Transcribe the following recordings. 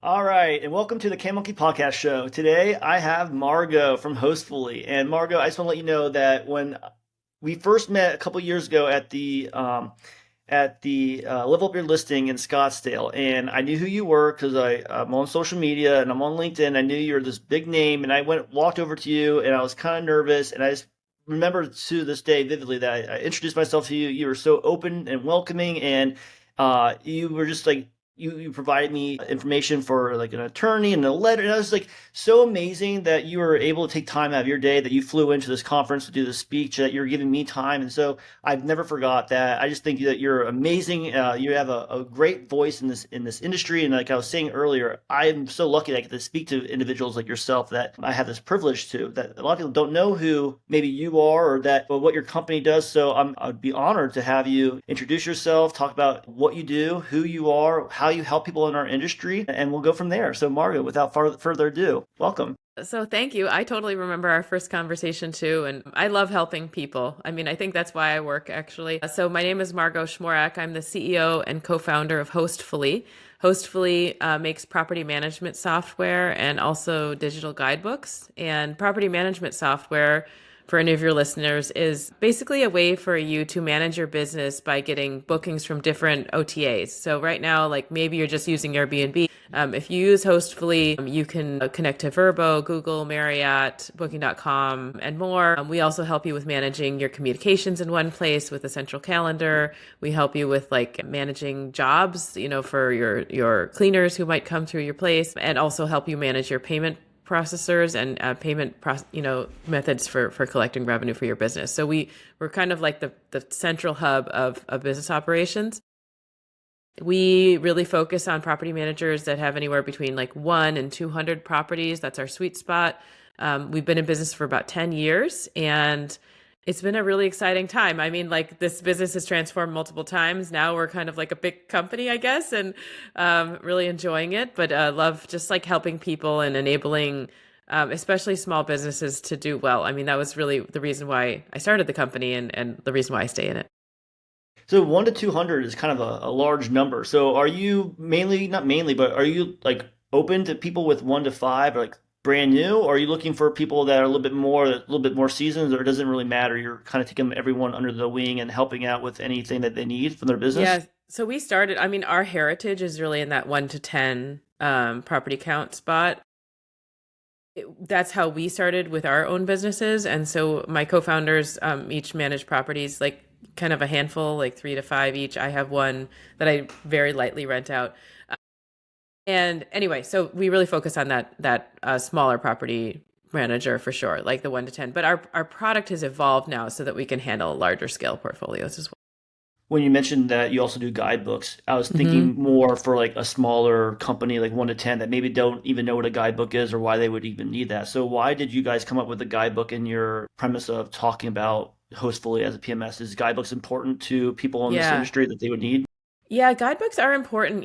All right, and welcome to the CanMonkey podcast show. Today I have Margot from Hostfully. And Margot, I just want to let you know that when we first met a couple years ago at the Level Up Your Listing in Scottsdale, and I knew who you were because I'm on social media and I'm on LinkedIn. I knew you were this big name, and I walked over to you, and I was kind of nervous, and I just remember to this day vividly that I introduced myself to you. You were so open and welcoming, and you were just like you provided me information for like an attorney and a letter, and I was like so amazing that you were able to take time out of your day, that you flew into this conference to do the speech, that you're giving me time. And so I've never forgot that. I just think that you're amazing. You have a great voice in this industry, and like I was saying earlier, I'm so lucky that I get to speak to individuals like yourself that I have this privilege to. That a lot of people don't know who maybe you are or what your company does. So I'd be honored to have you introduce yourself, talk about what you do, who you are, how you help people in our industry, and we'll go from there. So Margo, without further ado, welcome. So thank you. I totally remember our first conversation too, and I love helping people. I mean, I think that's why I work actually. So my name is Margot Schmorak. I'm the CEO and co-founder of Hostfully. Hostfully makes property management software and also digital guidebooks. And property management software, for any of your listeners, is basically a way for you to manage your business by getting bookings from different OTAs. So right now, like maybe you're just using Airbnb. If you use Hostfully, you can connect to Vrbo, Google, Marriott, Booking.com, and more. We also help you with managing your communications in one place with a central calendar. We help you with like managing jobs, for your cleaners who might come through your place, and also help you manage your payment processors and methods for collecting revenue for your business. So we're kind of like the central hub of business operations. We really focus on property managers that have anywhere between like 1 and 200 properties. That's our sweet spot. We've been in business for about 10 years, and it's been a really exciting time. I mean, like this business has transformed multiple times. Now we're kind of like a big company, I guess, and really enjoying it. But love just like helping people and enabling, especially small businesses, to do well. I mean, that was really the reason why I started the company and the reason why I stay in it. So 1 to 200 is kind of a large number. So are you mainly, not mainly, but are you like open to people with 1 to 5, or like brand new? Or are you looking for people that are a little bit more seasoned, or it doesn't really matter? You're kind of taking everyone under the wing and helping out with anything that they need from their business? Yeah. So we started, I mean, our heritage is really in that 1 to 10 property count spot. That's how we started with our own businesses. And so my co-founders each manage properties, like kind of a handful, like 3 to 5 each. I have one that I very lightly rent out. And anyway, so we really focus on that smaller property manager for sure, like the 1 to 10. But our product has evolved now so that we can handle larger scale portfolios as When you mentioned that you also do guidebooks, I was well. thinking more for like a smaller company, like 1 to 10, that maybe don't even know what a guidebook is or why they would even need that. So why did you guys come up with a guidebook in your premise of talking about Hostfully as a PMS? Is guidebooks important to people in this Yeah. industry that they would need? Yeah, guidebooks are important.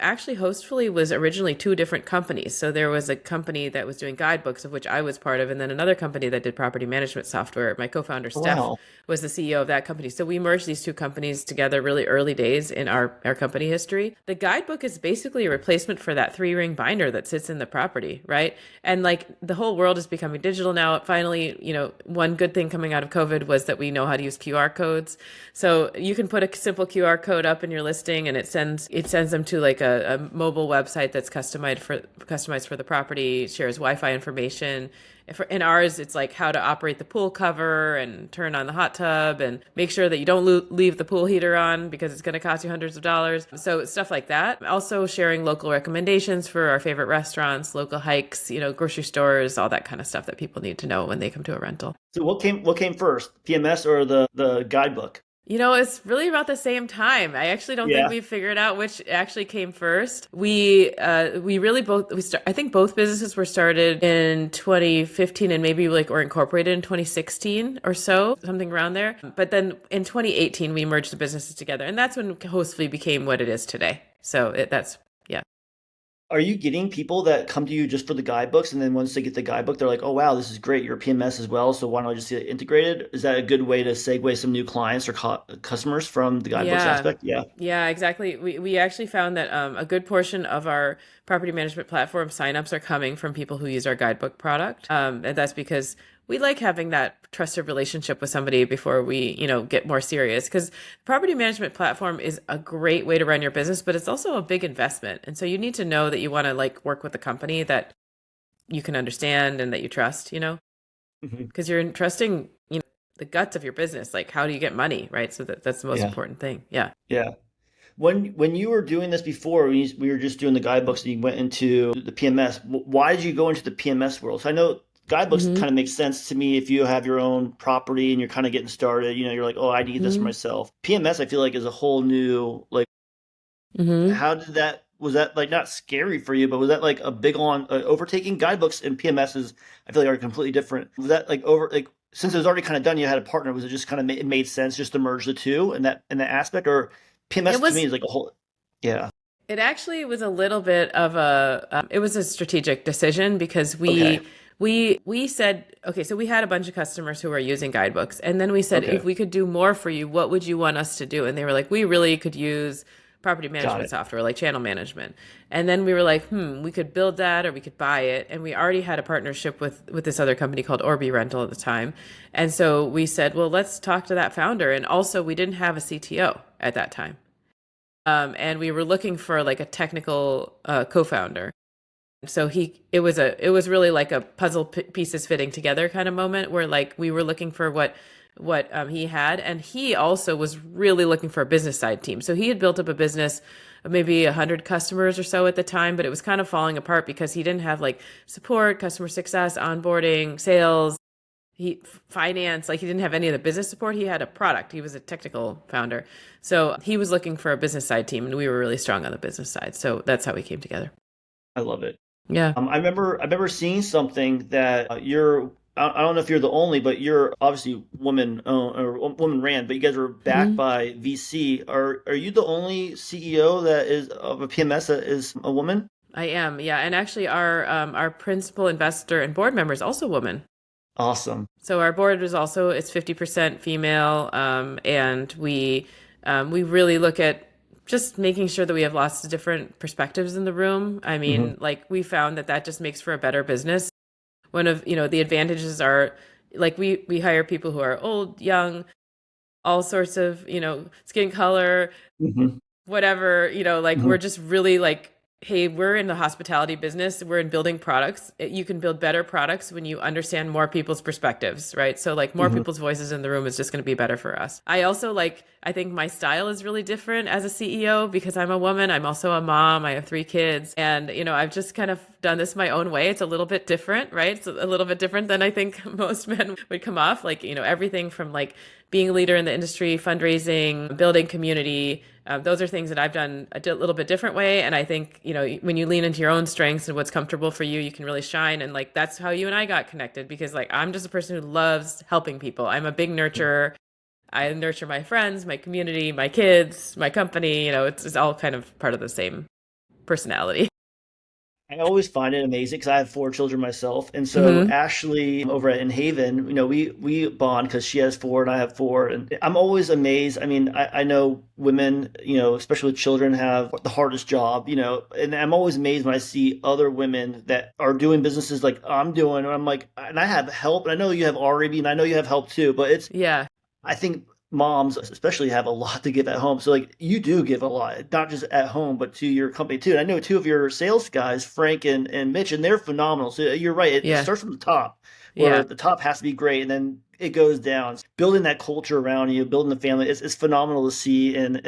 Actually, Hostfully was originally two different companies. So there was a company that was doing guidebooks, of which I was part of, and then another company that did property management software. My co-founder, Oh, Steph, wow. was the CEO of that company. So we merged these two companies together really early days in our company history. The guidebook is basically a replacement for that three-ring binder that sits in the property, right? And like the whole world is becoming digital now. Finally, one good thing coming out of COVID was that we know how to use QR codes. So you can put a simple QR code up in your listing, and it sends them to like a mobile website that's customized for the property, shares Wi-Fi information. In ours, it's like how to operate the pool cover and turn on the hot tub and make sure that you don't leave the pool heater on because it's going to cost you hundreds of dollars. So stuff like that. Also sharing local recommendations for our favorite restaurants, local hikes, grocery stores, all that kind of stuff that people need to know when they come to a rental. So what came first, PMS or the guidebook? It's really about the same time. I actually don't think Yeah. we've figured out which actually came first. We really both we start, I think both businesses were started in 2015 and maybe like were incorporated in 2016 or so, something around there. But then in 2018 we merged the businesses together, and that's when Hostfully became what it is today. So that's yeah. Are you getting people that come to you just for the guidebooks, and then once they get the guidebook, they're like, "Oh wow, this is great. You're a PMS as well, so why don't I just get it integrated?" Is that a good way to segue some new clients or customers from the guidebooks Yeah. aspect? Yeah. Yeah, exactly. We actually found that a good portion of our property management platform signups are coming from people who use our guidebook product. And that's because we like having that trusted relationship with somebody before we, get more serious. Because property management platform is a great way to run your business, but it's also a big investment. And so you need to know that you want to like work with a company that you can understand and that you trust, Hmm. because you're entrusting, the guts of your business. Like, how do you get money, right? So that's the most Yeah. important thing. Yeah. Yeah. When you were doing this before, we were just doing the guidebooks and you went into the PMS, why did you go into the PMS world? So I know guidebooks hmm kind of make sense to me if you have your own property and you're kind of getting started, you're like, oh, I need this for hmm myself. PMS, I feel like is a whole new, like, hmm how did that, was that like not scary for you, but was that like a big on overtaking? Guidebooks and PMSs, I feel like are completely different. Was that like since it was already kind of done, you had a partner, was it just kind of it made sense just to merge the two in that aspect? Or It PMS to me was, is like a whole, yeah. it actually was a little bit of it was a strategic decision because Okay. we said, okay, so we had a bunch of customers who were using guidebooks. And then we said, Okay. if we could do more for you, what would you want us to do? And they were like, we really could use property Got management it. software, like channel management. And then we were like, we could build that or we could buy it. And we already had a partnership with this other company called Orbi Rental at the time. And so we said, well, let's talk to that founder. And also, we didn't have a CTO at that time. And we were looking for like a technical co-founder. So it was really like a puzzle pieces fitting together kind of moment where like we were looking for what he had, and he also was really looking for a business side team. So he had built up a business of maybe 100 customers or so at the time, but it was kind of falling apart because he didn't have like support, customer success, onboarding, sales, he finance, like he didn't have any of the business support. He had a product. He was a technical founder. So he was looking for a business side team, and we were really strong on the business side. So that's how we came together. I love it. Yeah. I remember seeing something that I don't know if you're the only, but you're obviously woman or woman ran, but you guys were backed hmm by VC. Are you the only CEO that is of a PMS that is a woman? I am. Yeah. And actually our principal investor and board member is also a woman. Awesome. So our board is also, it's 50% female. And we really look at just making sure that we have lots of different perspectives in the room. I Hmm. mean, like we found that just makes for a better business. One of, the advantages are like we hire people who are old, young, all sorts of, skin color, Hmm. whatever, like Hmm. we're just really like, hey, we're in the hospitality business. We're in building products. You can build better products when you understand more people's perspectives, right? So like more Hmm. people's voices in the room is just going to be better for us. I also like, I think my style is really different as a CEO because I'm a woman. I'm also a mom. I have 3 kids. And, I've just kind of done this my own way. It's a little bit different, right? It's a little bit different than I think most men would come off. Like, everything from like being a leader in the industry, fundraising, building community. Those are things that I've done a little bit different way. And I think, when you lean into your own strengths and what's comfortable for you, you can really shine. And like, that's how you and I got connected because like, I'm just a person who loves helping people. I'm a big nurturer. I nurture my friends, my community, my kids, my company. It's all kind of part of the same personality. I always find it amazing because I have 4 children myself, and so hmm Ashley over at In Haven, we bond because she has 4 and I have 4, and I'm always amazed. I mean, I know women, especially with children, have the hardest job, and I'm always amazed when I see other women that are doing businesses like I'm doing, and I'm like, and I have help, and I know you have RAB, and I know you have help too, but Yeah. I think moms especially have a lot to give at home. So like you do give a lot, not just at home, but to your company too. And I know 2 of your sales guys, Frank and Mitch, and they're phenomenal. So you're right. It Yeah. starts from the top, Yeah. where the top has to be great, and then it goes down. Building that culture around you, building the family, it's phenomenal to see. And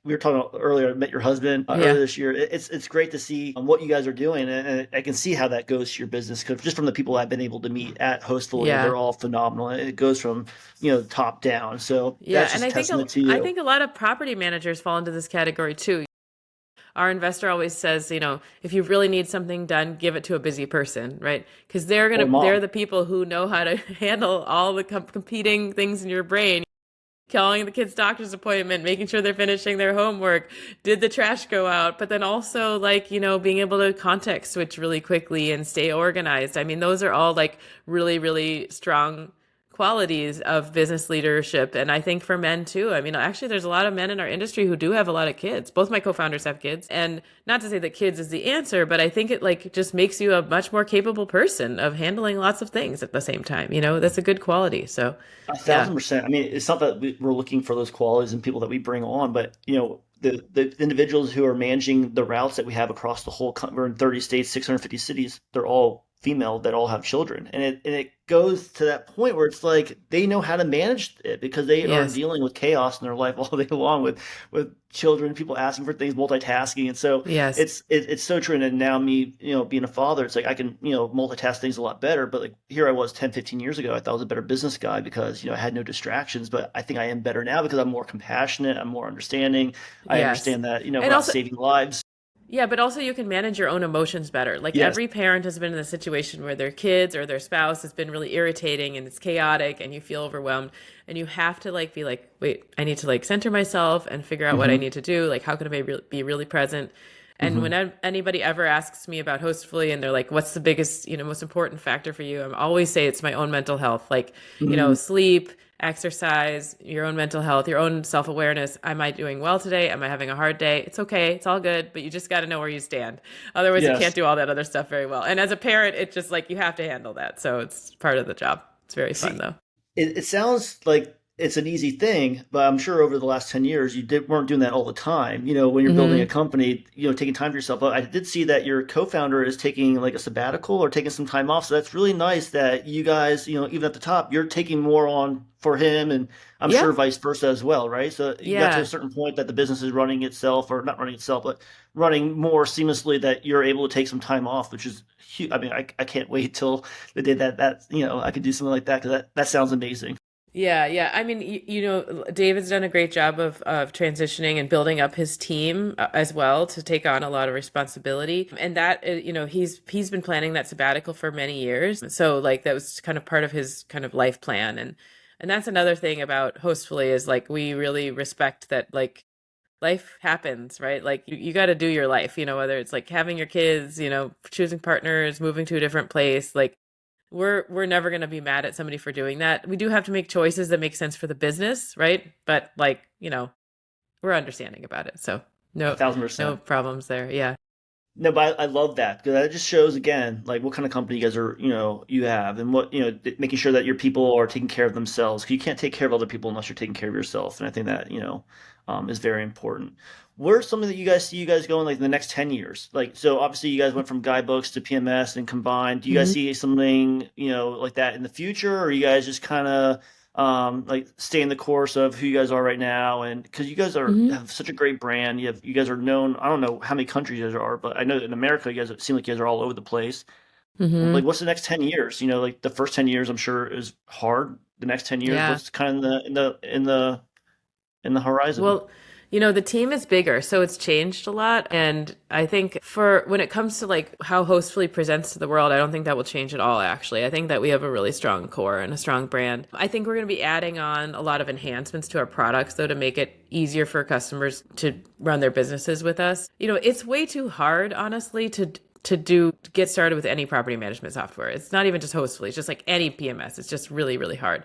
we were talking about earlier. I met your husband earlier Yeah. this year. It's great to see what you guys are doing, and I can see how that goes to your business because just from the people I've been able to meet at Hostfully, Yeah. they're all phenomenal. It goes from top down. So Yeah. that's And just a I think testament to I you think a lot of property managers fall into this category too. Our investor always says, if you really need something done, give it to a busy person, right? Because or they're mom. the people who know how to handle all the competing things in your brain. calling the kids' doctor's appointment, making sure they're finishing their homework, did the trash go out, but then also like, being able to context switch really quickly and stay organized. I mean, those are all like really, really strong qualities of business leadership. And I think for men too. I mean, actually, there's a lot of men in our industry who do have a lot of kids. Both my co-founders have kids. And not to say that kids is the answer, but I think it like just makes you a much more capable person of handling lots of things at the same time. That's a good quality. So, A yeah. thousand percent. I mean, it's not that we're looking for those qualities in people that we bring on, but the individuals who are managing the routes that we have across the whole, we're in 30 states, 650 cities. They're all female that all have children, and it goes to that point where it's like they know how to manage it because they are Yes. dealing with chaos in their life all day long with children, people asking for things, multitasking, and so Yes. it's so true. And now me, being a father, it's like I can, multitask things a lot better. But like here I was 10, 15 years ago, I thought I was a better business guy because, I had no distractions. But I think I am better now because I'm more compassionate, I'm more understanding. I Yes. understand that, And we're not also, saving lives. yeah, but also you can manage your own emotions better. Like Yes. every parent has been in a situation where their kids or their spouse has been really irritating and it's chaotic and you feel overwhelmed and you have to like be like, wait, I need to like center myself and figure out what I Hmm. need to do. Like how can I be really present? And Hmm. when anybody ever asks me about Hostfully and they're like, what's the biggest, most important factor for you? I'm always say it's my own mental health. Like, Hmm. sleep, exercise, your own mental health, your own self-awareness. Am I doing well today? Am I having a hard day? It's okay. It's all good, but you just got to know where you stand. Otherwise, you can't Yes. do all that other stuff very well. And as a parent, it's just like you have to handle that. So it's part of the job. It's very fun See, though. it sounds like it's an easy thing, but I'm sure over the last 10 years you weren't doing that all the time. When you're building a Hmm. company, taking time for yourself. But I did see that your co-founder is taking like a sabbatical or taking some time off. So that's really nice that you guys, even at the top, you're taking more on for him, and I'm Yeah. sure vice versa as well, right? So you got to a Yeah. certain point that the business is running itself, or not running itself, but running more seamlessly, that you're able to take some time off, which is huge. I mean, I can't wait till the day that I could do something like that because that sounds amazing. Yeah, yeah. I mean, David's done a great job of transitioning and building up his team as well to take on a lot of responsibility. And that, he's been planning that sabbatical for many years. So like that was kind of part of his kind of life plan. And that's another thing about Hostfully is like we really respect that like life happens, right? Like you got to do your life, whether it's like having your kids, choosing partners, moving to a different place, like we're never going to be mad at somebody for doing that. We do have to make choices that make sense for the business, right? But like, we're understanding about it. So A no thousand no percent. problems there. Yeah. No, but I love that because that just shows again like what kind of company you guys are, you have, and what, making sure that your people are taking care of themselves. 'Cause you can't take care of other people unless you're taking care of yourself, and I think that, is very important. Where's something that you guys see you guys going like in the next 10 years? Like, so obviously you guys went from guidebooks to PMS and combined. Do you guys Hmm. see something, like that in the future, or are you guys just kind of like stay in the course of who you guys are right now? And because you guys Hmm. have such a great brand, you guys are known. I don't know how many countries you guys are, but I know that in America you guys seem like you guys are all over the place. Like, Hmm. what's the next 10 years? Like the first 10 years I'm sure is hard. The next 10 years, Yeah. what's kind of in the horizon? Well, the team is bigger, so it's changed a lot. And I think for when it comes to like how Hostfully presents to the world, I don't think that will change at all, actually. I think that we have a really strong core and a strong brand. I think we're going to be adding on a lot of enhancements to our products, though, to make it easier for customers to run their businesses with us. It's way too hard, honestly, to get started with any property management software. It's not even just Hostfully, it's just like any PMS. It's just really, really hard.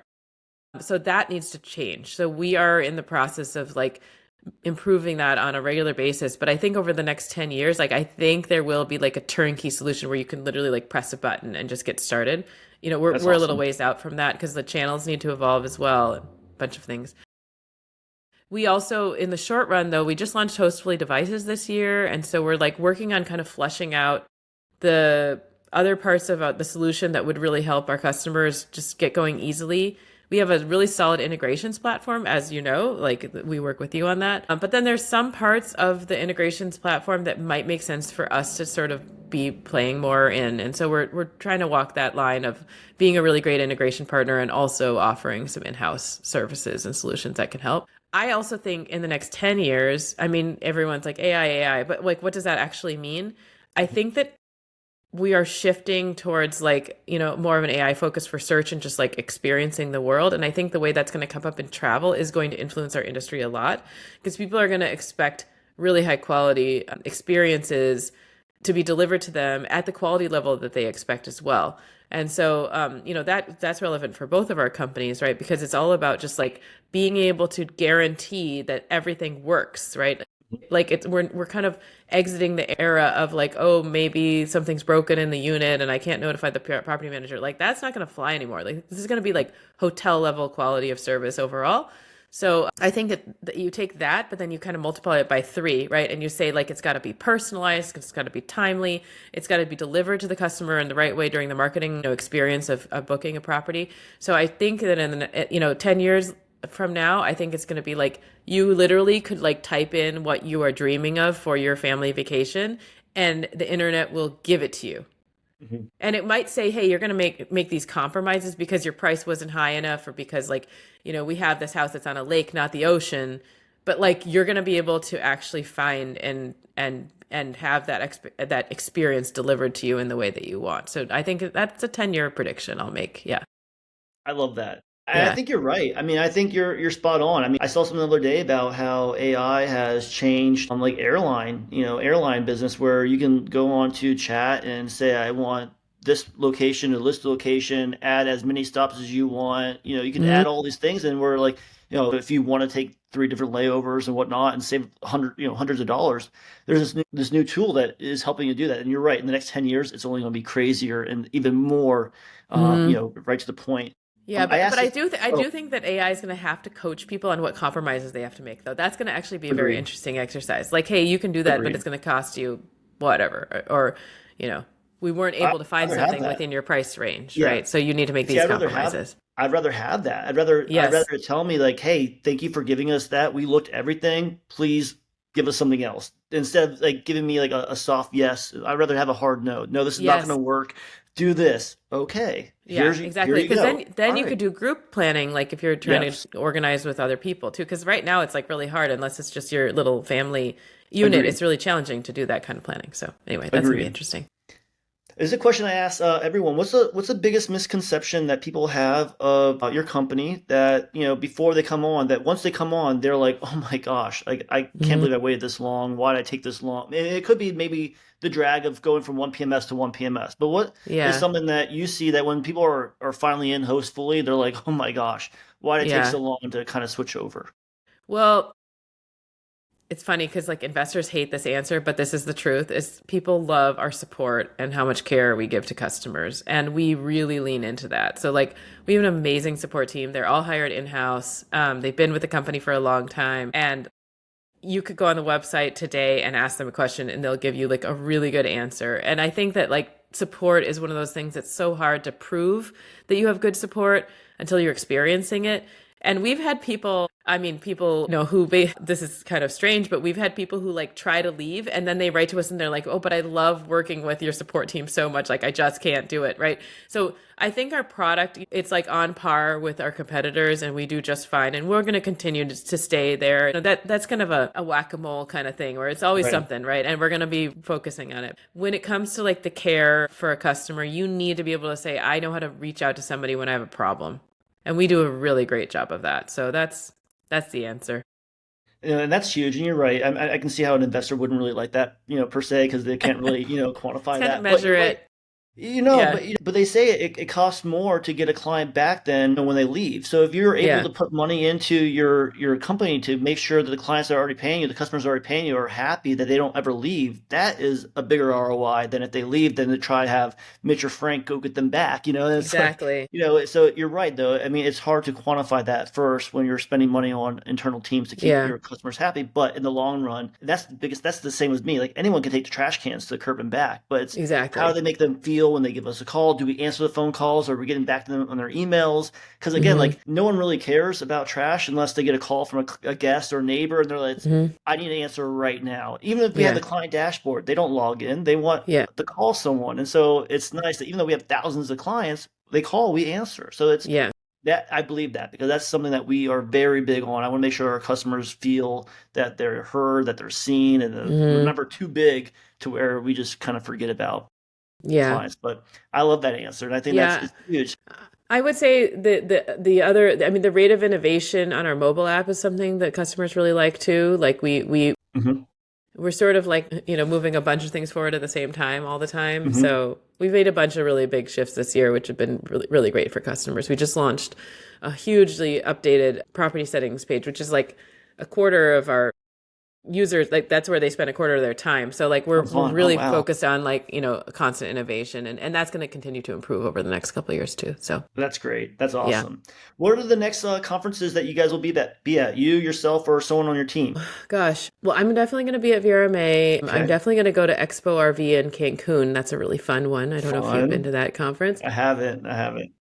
So that needs to change. So we are in the process of like improving that on a regular basis. But I think over the next 10 years, like I think there will be like a turnkey solution where you can literally like press a button and just get started. We're That's we're a little awesome. ways out from that because the channels need to evolve as well, and a bunch of things. We also, in the short run though, we just launched Hostfully devices this year. And so we're like working on kind of fleshing out the other parts of the solution that would really help our customers just get going easily. We have a really solid integrations platform, as you know, like we work with you on that. But then there's some parts of the integrations platform that might make sense for us to sort of be playing more in. And so we're trying to walk that line of being a really great integration partner and also offering some in-house services and solutions that can help. I also think in the next 10 years, I mean, everyone's like AI, but like, what does that actually mean? I think that we are shifting towards like, more of an AI focus for search and just like experiencing the world. And I think the way that's going to come up in travel is going to influence our industry a lot because people are going to expect really high quality experiences to be delivered to them at the quality level that they expect as well. And so, that's relevant for both of our companies, right? Because it's all about just like being able to guarantee that everything works, right? Like we're kind of exiting the era of like, oh, maybe something's broken in the unit and I can't notify the property manager. Like that's not going to fly anymore. Like this is going to be like hotel level quality of service overall. So I think that you take that, but then you kind of multiply it by three, right? And you say like it's got to be personalized, it's got to be timely, it's got to be delivered to the customer in the right way during the marketing experience of booking a property. So I think that in 10 years from now, I think it's going to be like you literally could like type in what you are dreaming of for your family vacation, and the internet will give it to you. Mhm. And it might say, hey, you're going to make these compromises because your price wasn't high enough, or because like, we have this house that's on a lake, not the ocean. But like you're going to be able to actually find and have that experience delivered to you in the way that you want. So I think that's a 10-year prediction I'll make. Yeah. I love that. And I Yeah. think you're right. I mean, I think you're spot on. I mean, I saw something the other day about how AI has changed like airline business where you can go on to chat and say, I want this location, a list location, add as many stops as you want. You can Mhm. add all these things, and we're like, if you want to take three different layovers and whatnot and save hundreds of dollars, there's this new tool that is helping you do that. And you're right. In the next 10 years, it's only going to be crazier and even more, Mhm. right to the point. Yeah, I but asked I this. do Oh, think that AI is going to have to coach people on what compromises they have to make, though. That's going to actually be a very agreed. interesting exercise. Like, hey, you can do that, but Agreed. it's going to cost you whatever, or you know, we weren't I'd able to find rather have something that. within your price range, Yeah. right? So you need to make See, these compromises. I'd rather have that. I'd rather Yes, it tell me like, hey, thank you for giving us that. We looked at everything. Please give us something else. Instead of like giving me like a soft yes, I'd rather have a hard no. No, this is not going to yes, work. Do this. Okay. yeah, Here exactly. you Because go. then All you could right. do group planning, like if you're trying Yes. to organize with other people too. Because right now it's like really hard unless it's just your little family unit. Agreed. It's really challenging to do that kind of planning. So anyway, that's gonna be Agreed. interesting. This is a question I ask everyone. What's the biggest misconception that people have about your company that before they come on, that once they come on they're like, oh my gosh, like I can't Mhm. believe I waited this long. Why did I take this long? And it could be maybe the drag of going from one PMS to one PMS. But what is Yeah, something that you see that when people are finally in Hostfully, they're like, oh my gosh, why did it take yeah. so long to kind of switch over? Well, it's funny because like investors hate this answer, but this is the truth, is people love our support and how much care we give to customers. And we really lean into that. So like we have an amazing support team. They're all hired in-house. They've been with the company for a long time. And you could go on the website today and ask them a question and they'll give you like a really good answer. And I think that like support is one of those things that's so hard to prove that you have good support until you're experiencing it. And we've had people, I mean, people, this is kind of strange, but we've had people who like try to leave and then they write to us and they're like, oh, but I love working with your support team so much. Like, I just can't do it. Right. So I think our product, it's like on par with our competitors and we do just fine. And we're going to continue to stay there. That's kind of a whack-a-mole kind of thing where it's always Right. something, right? And we're going to be focusing on it. When it comes to like the care for a customer, you need to be able to say, I know how to reach out to somebody when I have a problem. And we do a really great job of that. So that's the answer. And that's huge, and you're right. I can see how an investor wouldn't really like that, per se, because they can't really, quantify Can't that. But measure you're right. it. But Yeah. they say it costs more to get a client back than when they leave. So if you're able Yeah. to put money into your company to make sure that the clients that are already paying you, the customers that are already paying you, are happy that they don't ever leave, that is a bigger ROI than if they leave, than to try to have Mitch or Frank go get them back. It's like, Exactly. so you're right though. I mean, it's hard to quantify that first when you're spending money on internal teams to keep Yeah. your customers happy. But in the long run, that's the biggest. That's the same as me. Like anyone can take the trash cans to the curb and back, but it's how do Exactly. they make them feel when they give us a call? Do we answer the phone calls? Are we getting back to them on their emails? Because again, Hmm. like no one really cares about trash unless they get a call from a guest or a neighbor and they're like, Hmm. I need an answer right now. Even if we have the Yeah. client dashboard, they don't log in. They want Yeah. to call someone. And so it's nice that even though we have thousands of clients, they call, we answer. So it's Yeah. that I believe that because that's something that we are very big on. I want to make sure our customers feel that they're heard, that they're seen, and we're Hmm. never too big to where we just kind of forget about. Yeah. clients. But I love that answer, and I think that's Yeah. it's huge. I would say the other, I mean, the rate of innovation on our mobile app is something that customers really like too. Like Hmm. we're sort of like, moving a bunch of things forward at the same time all the time. Hmm. So we've made a bunch of really big shifts this year, which have been really, really great for customers. We just launched a hugely updated property settings page, which is like a quarter of our users, like that's where they spend a quarter of their time. So like Oh, we're fun. Oh, really wow. focused on like, constant innovation, and that's going to continue to improve over the next couple of years too. So That's great. That's yeah. awesome. What are the next conferences that you guys will be at? You yourself or someone on your team? Gosh. Well, I'm definitely going to be at VRMA. I'm Okay. definitely going to go to Expo RV in Cancun. That's a really fun one. I don't know if you've been Fun. to that conference. I haven't. I haven't.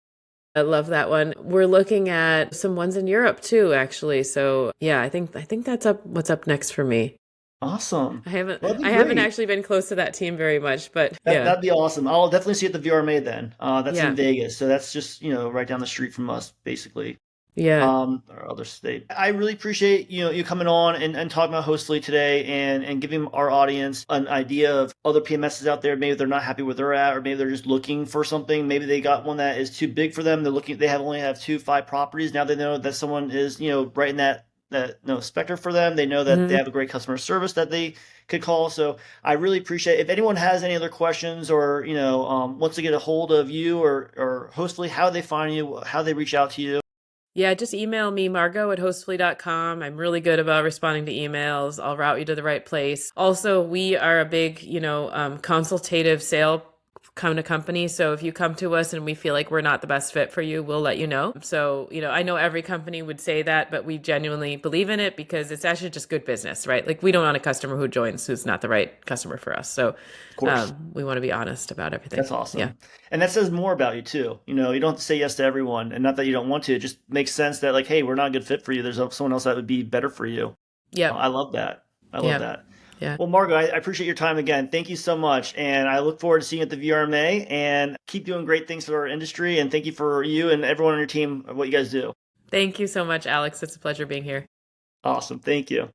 I love that one. We're looking at some ones in Europe too, actually. So yeah, I think that's up what's up next for me. Awesome. I haven't Well, that'd I be haven't great. actually been close to that team very much, but That yeah. that'd be awesome. I'll definitely see you at the VRMA then. That's in Yeah. Vegas, so that's just right down the street from us, basically. Yeah. Our other state. I really appreciate you coming on and talking about Hostfully today and giving our audience an idea of other PMSs out there. Maybe they're not happy where they're at, or maybe they're just looking for something. Maybe they got one that is too big for them. They only have 2 5 properties. Now they know that someone is right in that no specter for them. They know that they Hmm. have a great customer service that they could call. So I really appreciate if anyone has any other questions or wants to get a hold of you or Hostfully, how they find you, how they reach out to you. Yeah, just email me, Margot at hostfully.com. I'm really good about responding to emails. I'll route you to the right place. Also, we are a big, consultative sale kind of company. So if you come to us and we feel like we're not the best fit for you, we'll let you know. So, I know every company would say that, but we genuinely believe in it because it's actually just good business, right? Like we don't want a customer who joins who's not the right customer for us. So Of course. we want to be honest about everything. That's Yeah. awesome. And that says more about you too. You don't have to say yes to everyone, and not that you don't want to. It just makes sense that like, hey, we're not a good fit for you. There's someone else that would be better for you. Yep. I love that. I love Yep. that. Yeah. Well, Margo, I appreciate your time again. Thank you so much, and I look forward to seeing you at the VRMA. And keep doing great things for our industry. And thank you for you and everyone on your team of what you guys do. Thank you so much, Alex. It's a pleasure being here. Awesome. Thank you.